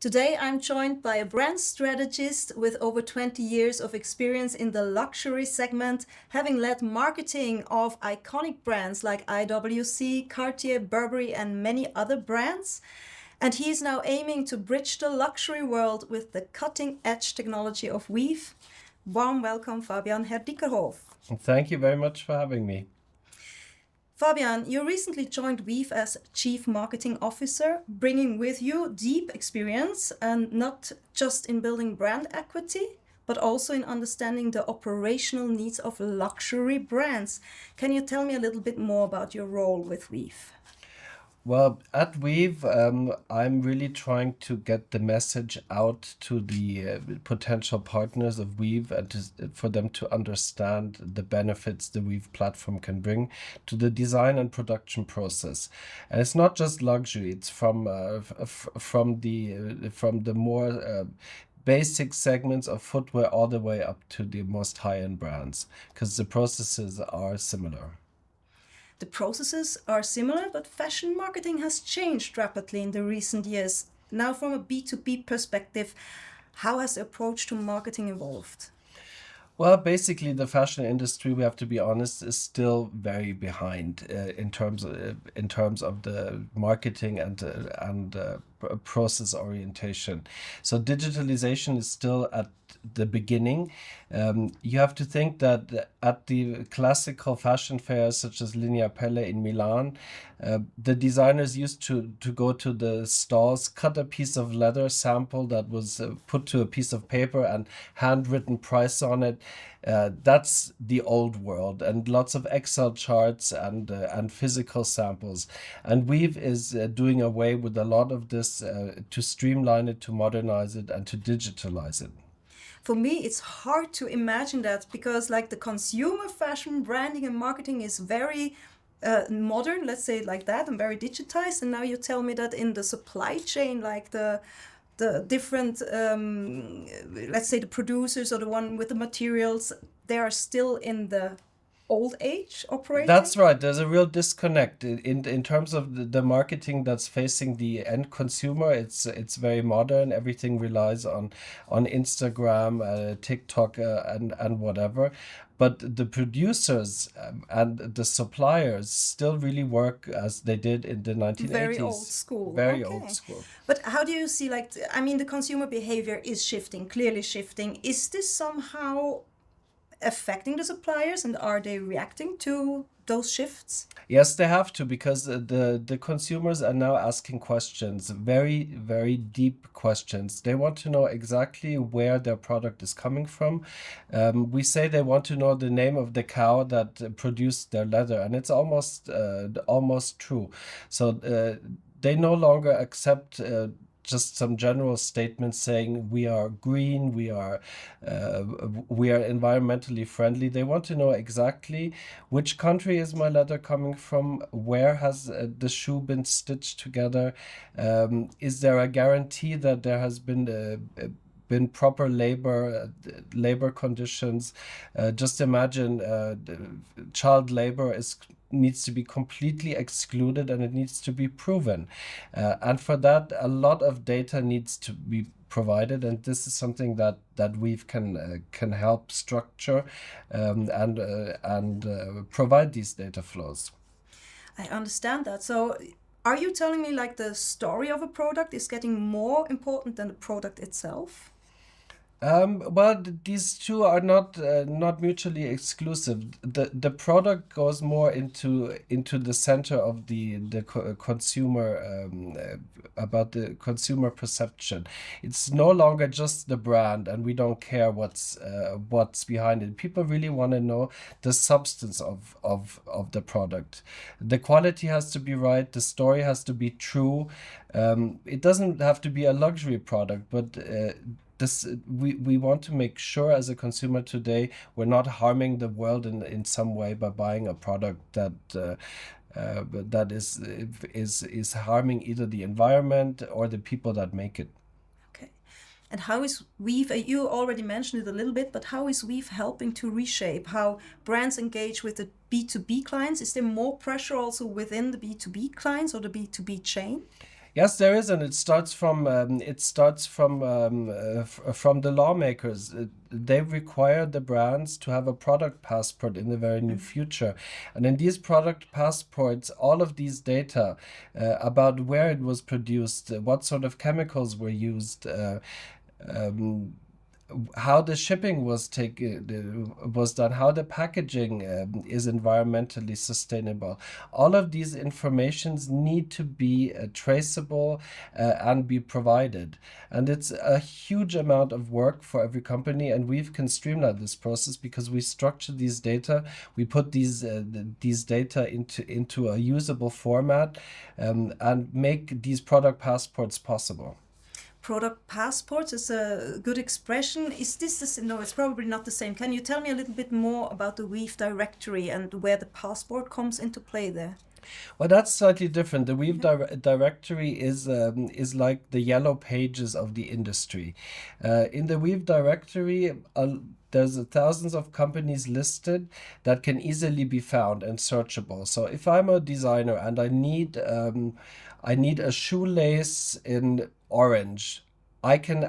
Today I'm joined by a brand strategist with over 20 years of experience in the luxury segment, having led marketing of iconic brands like IWC, Cartier, Burberry and many other brands. And he is now aiming to bridge the luxury world with the cutting-edge technology of WEEV. Warm welcome, Fabian Herdieckerhoff. Thank you very much for having me. Fabian, you recently joined WEEV as Chief Marketing Officer, bringing with you deep experience and not just in building brand equity, but also in understanding the operational needs of luxury brands. Can you tell me a little bit more about your role with WEEV? Well, at WEEV, I'm really trying to get the message out to the potential partners of WEEV and for them to understand the benefits the WEEV platform can bring to the design and production process. And it's not just luxury; it's from the more basic segments of footwear all the way up to the most high-end brands, because the processes are similar. The processes are similar, but fashion marketing has changed rapidly in the recent years. Now, from a B2B perspective, how has the approach to marketing evolved? Well, basically, the fashion industry, we have to be honest, is still very behind in terms of the marketing and process orientation. So digitalization is still at the beginning. You have to think that at the classical fashion fairs such as Linea Pelle in Milan, the designers used to go to the stalls, cut a piece of leather sample that was put to a piece of paper and handwritten price on it. That's the old world, and lots of Excel charts and physical samples. And WEEV is doing away with a lot of this to streamline it, to modernize it, and to digitalize it. For me, it's hard to imagine that because like the consumer fashion branding and marketing is very modern, let's say it like that, and very digitized. And now you tell me that in the supply chain, like the different, let's say the producers or the one with the materials, they are still in the old age operating? That's right. There's a real disconnect in terms of the marketing that's facing the end consumer. It's very modern. Everything relies on Instagram, TikTok, and whatever. But the producers and the suppliers still really work as they did in the 1980s. Very old school. Very Okay. old school. But how do you see, like, I mean, the consumer behavior is shifting, clearly shifting. Is this somehow affecting the suppliers, and are they reacting to those shifts? Yes, they have to, because the consumers are now asking questions, very, very deep questions. They want to know exactly where their product is coming from. We say they want to know the name of the cow that produced their leather, and it's almost true. So they no longer accept just some general statements saying we are green, we are environmentally friendly. They want to know exactly which country is my leather coming from, where has the shoe been stitched together, is there a guarantee that there has been proper labor conditions. Just imagine child labor needs to be completely excluded, and it needs to be proven. And for that, a lot of data needs to be provided, and this is something that WEEV can help structure and provide these data flows. I understand that. So are you telling me like the story of a product is getting more important than the product itself? Well, these two are not mutually exclusive. The product goes more into the center of the consumer, about the consumer perception. It's no longer just the brand, and we don't care what's behind it. People really want to know the substance of the product. The quality has to be right. The story has to be true. It doesn't have to be a luxury product, but we want to make sure as a consumer today we're not harming the world in some way by buying a product that is harming either the environment or the people that make it. Okay. And how is WEEV, you already mentioned it a little bit, but how is WEEV helping to reshape how brands engage with the B2B clients? Is there more pressure also within the B2B clients or the B2B chain? Yes, there is, and it starts from from the lawmakers. They require the brands to have a product passport in the very near future, and in these product passports, all of these data about where it was produced, what sort of chemicals were used. Um, how the shipping was done, how the packaging is environmentally sustainable. All of these informations need to be traceable and be provided. And it's a huge amount of work for every company, and we've can streamline this process because we structure these data, we put these data into a usable format and make these product passports possible. Product passports is a good expression. Is this, no, it's probably not the same. Can you tell me a little bit more about the WEEV directory and where the passport comes into play there? Well, that's slightly different. The WEEV directory is like the yellow pages of the industry. In the WEEV directory, there's thousands of companies listed that can easily be found and searchable. So if I'm a designer and I need a shoelace in orange, I can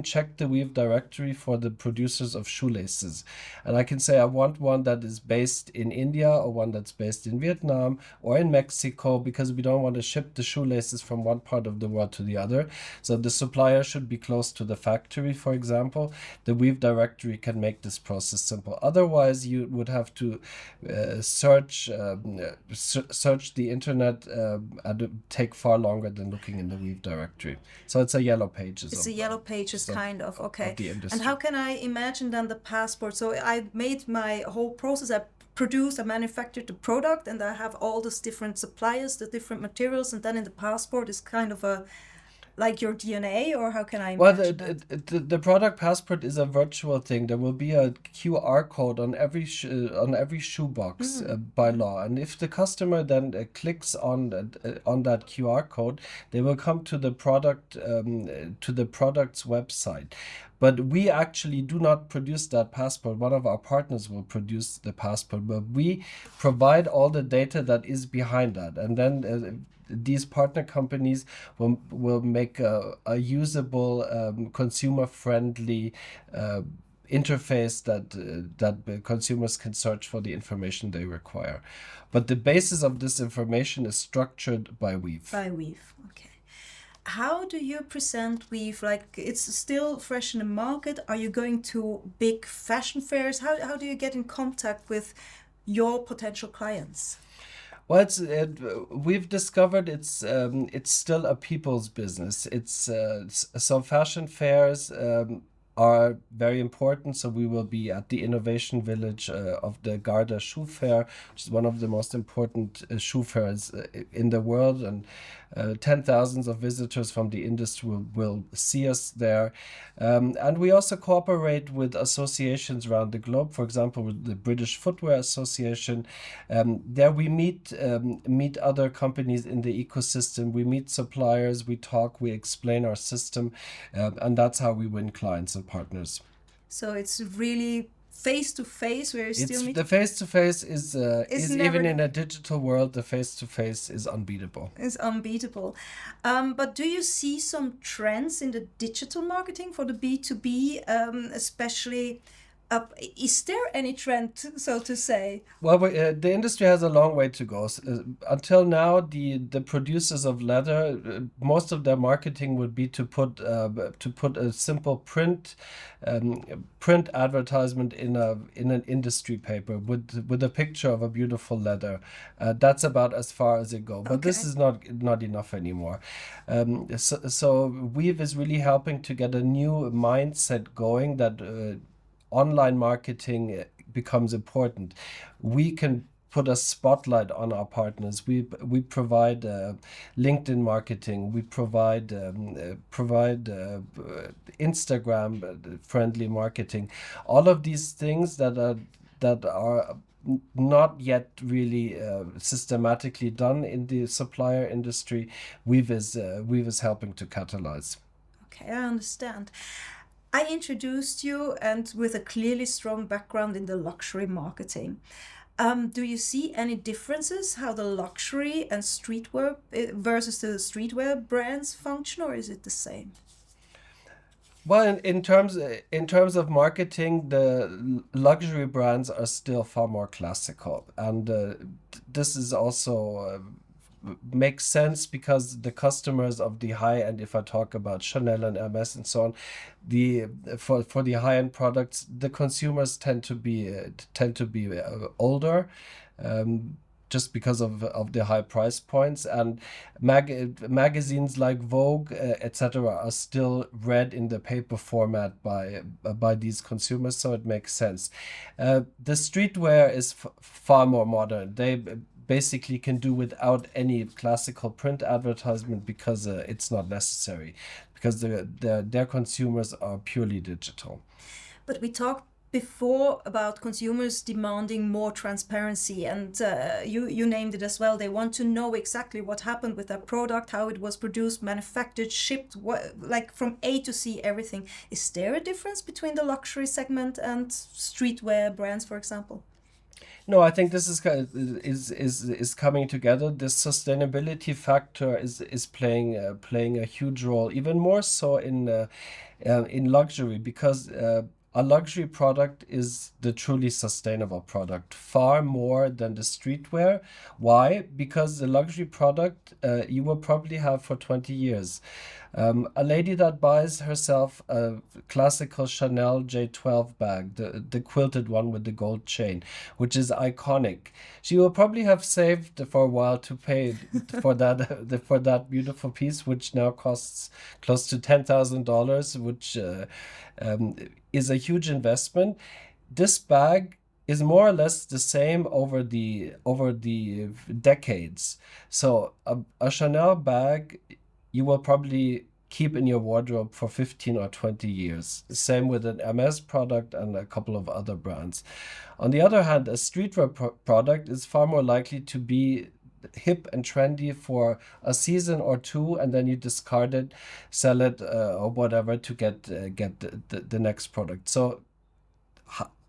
check the WEEV directory for the producers of shoelaces, and I can say I want one that is based in India or one that's based in Vietnam or in Mexico, because we don't want to ship the shoelaces from one part of the world to the other. So the supplier should be close to the factory, for example. The WEEV directory can make this process simple. Otherwise, you would have to search the internet, and it would take far longer than looking in the WEEV directory. So it's a yellow pages. It's a yellow pages kind of, okay. Of the industry. And how can I imagine then the passport? So I made my whole process. I produced, I manufactured the product, and I have all these different suppliers, the different materials, and then in the passport is kind of a like your DNA, or how can I imagine the product passport is a virtual thing. There will be a QR code on every shoebox by law, and if the customer then clicks on that QR code, they will come to the product's website. But we actually do not produce that passport. One of our partners will produce the passport, but we provide all the data that is behind that, and then these partner companies will make a usable, consumer-friendly interface that consumers can search for the information they require. But the basis of this information is structured by WEEV. By WEEV, okay. How do you present WEEV? Like, it's still fresh in the market. Are you going to big fashion fairs? How do you get in contact with your potential clients? Well, we've discovered it's still a people's business. So fashion fairs are very important. So we will be at the Innovation Village of the 𝙁𝙇 shoe fair, which is one of the most important shoe fairs in the world, and 10,000 of visitors from the industry will see us there. And we also cooperate with associations around the globe, for example, with the British Footwear Association. There we meet other companies in the ecosystem, we meet suppliers, we talk, we explain our system, and that's how we win clients and partners. So it's really face-to-face where you still meet? The face-to-face is even in a digital world, the face-to-face is unbeatable. It's unbeatable. But do you see some trends in the digital marketing for the B2B, especially? Is there any trend, so to say? Well, the industry has a long way to go. Until now, the producers of leather, most of their marketing would be to put a simple print advertisement in an industry paper with a picture of a beautiful leather. That's about as far as it goes. But this is not enough anymore. So WEEV is really helping to get a new mindset going that online marketing becomes important. We can put a spotlight on our partners. We provide LinkedIn marketing. We provide Instagram friendly marketing. All of these things that are not yet really systematically done in the supplier industry, WEEV is helping to catalyze. Okay, I understand. I introduced you, and with a clearly strong background in the luxury marketing. Do you see any differences how the luxury and streetwear versus the streetwear brands function, or is it the same? Well, in terms of marketing, the luxury brands are still far more classical, and this is also makes sense because the customers of the high end, if I talk about Chanel and Hermes and so on, for the high end products, the consumers tend to be older. Just because of the high price points, and magazines like Vogue, etc., are still read in the paper format by these consumers, so it makes sense. The streetwear is far more modern. They basically can do without any classical print advertisement because it's not necessary, because their consumers are purely digital. But we talked before about consumers demanding more transparency, and you named it as well. They want to know exactly what happened with their product, how it was produced, manufactured, shipped, like from A to C, everything. Is there a difference between the luxury segment and streetwear brands, for example? No, I think this is coming together. This sustainability factor is playing a huge role, even more so in luxury, because a luxury product is the truly sustainable product, far more than the streetwear. Why? Because the luxury product you will probably have for 20 years. A lady that buys herself a classical Chanel J12 bag, the quilted one with the gold chain, which is iconic, she will probably have saved for a while to pay for that beautiful piece, which now costs close to $10,000, which is a huge investment. This bag is more or less the same over the decades. So a Chanel bag you will probably keep in your wardrobe for 15 or 20 years. Same with an Hermes product and a couple of other brands. On the other hand, a streetwear product is far more likely to be hip and trendy for a season or two, and then you discard it, sell it, or whatever to get the next product. So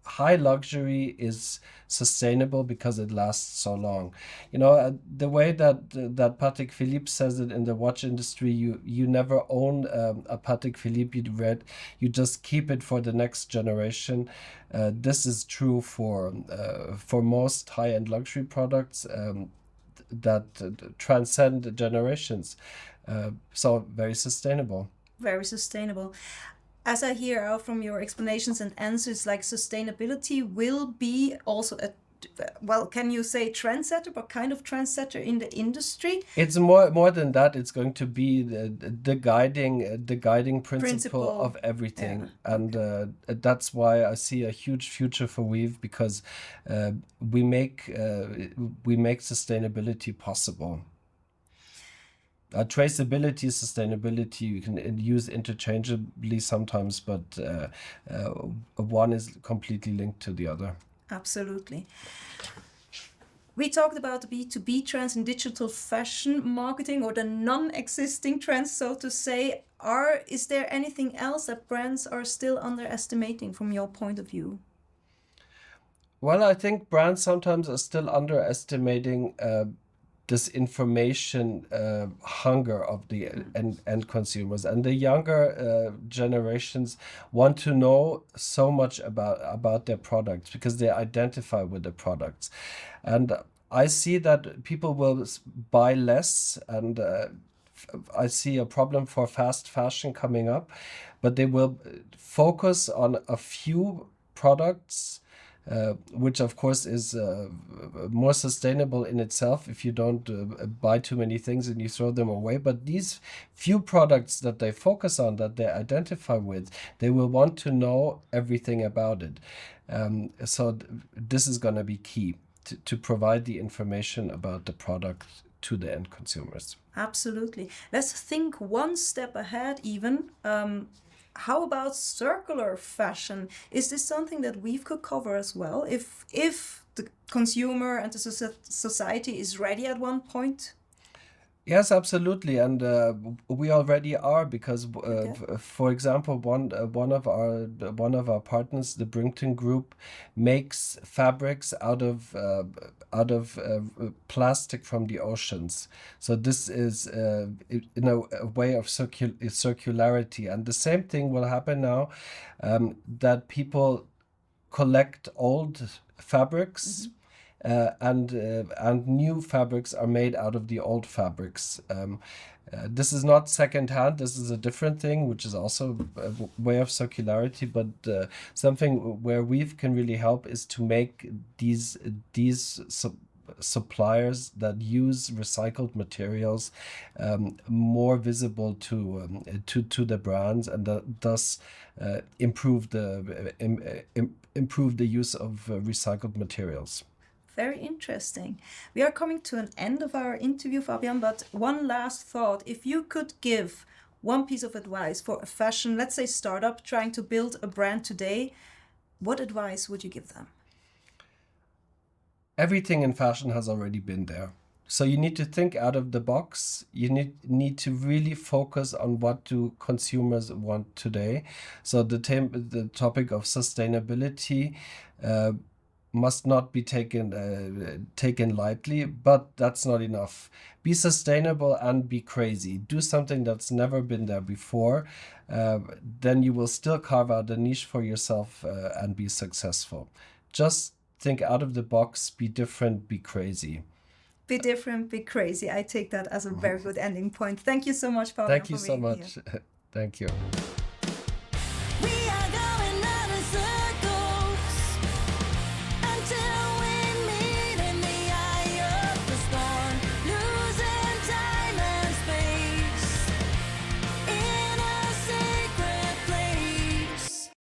high luxury is sustainable because it lasts so long. The way that Patek Philippe says it in the watch industry, you never own a Patek Philippe you just keep it for the next generation. This is true for most high-end luxury products that transcend generations. So very sustainable. Very sustainable. As I hear out from your explanations and answers, like sustainability will be also can you say trendsetter, but kind of trendsetter in the industry? It's more than that. It's going to be the guiding principle of everything, yeah. And that's why I see a huge future for WEEV, because we make sustainability possible. Traceability, sustainability, you can use interchangeably sometimes, but one is completely linked to the other. Absolutely. We talked about the B2B trends in digital fashion marketing, or the non-existing trends, so to say. Is there anything else that brands are still underestimating from your point of view? Well, I think brands sometimes are still underestimating this information hunger of the end consumers, and the younger generations want to know so much about their products because they identify with the products. And I see that people will buy less, and I see a problem for fast fashion coming up, but they will focus on a few products, which of course is more sustainable in itself if you don't buy too many things and you throw them away. But these few products that they focus on, that they identify with, they will want to know everything about it. So this is going to be key to provide the information about the product to the end consumers. Absolutely. Let's think one step ahead even. How about circular fashion? Is this something that we could cover as well, if the consumer and the society is ready at one point? Yes, absolutely, and we already are because, Okay. for example, one of our partners, the Brington Group, makes fabrics out of plastic from the oceans. So this is a way of circularity, and the same thing will happen now, that people collect old fabrics. And new fabrics are made out of the old fabrics. This is not secondhand. This is a different thing, which is also a way of circularity. But something where WEEV can really help is to make these suppliers that use recycled materials more visible to the brands, and thus improve the use of recycled materials. Very interesting. We are coming to an end of our interview, Fabian, but one last thought. If you could give one piece of advice for a fashion, let's say startup, trying to build a brand today, what advice would you give them? Everything in fashion has already been there. So you need to think out of the box. You need to really focus on what do consumers want today. So the topic of sustainability must not be taken lightly, but that's not enough. Be sustainable and be crazy. Do something that's never been there before. Then you will still carve out a niche for yourself and be successful. Just think out of the box, be different, be crazy. Be different, be crazy. I take that as a very good ending point. Thank you so much, Fabian, Thank you for so being much. here. Thank you.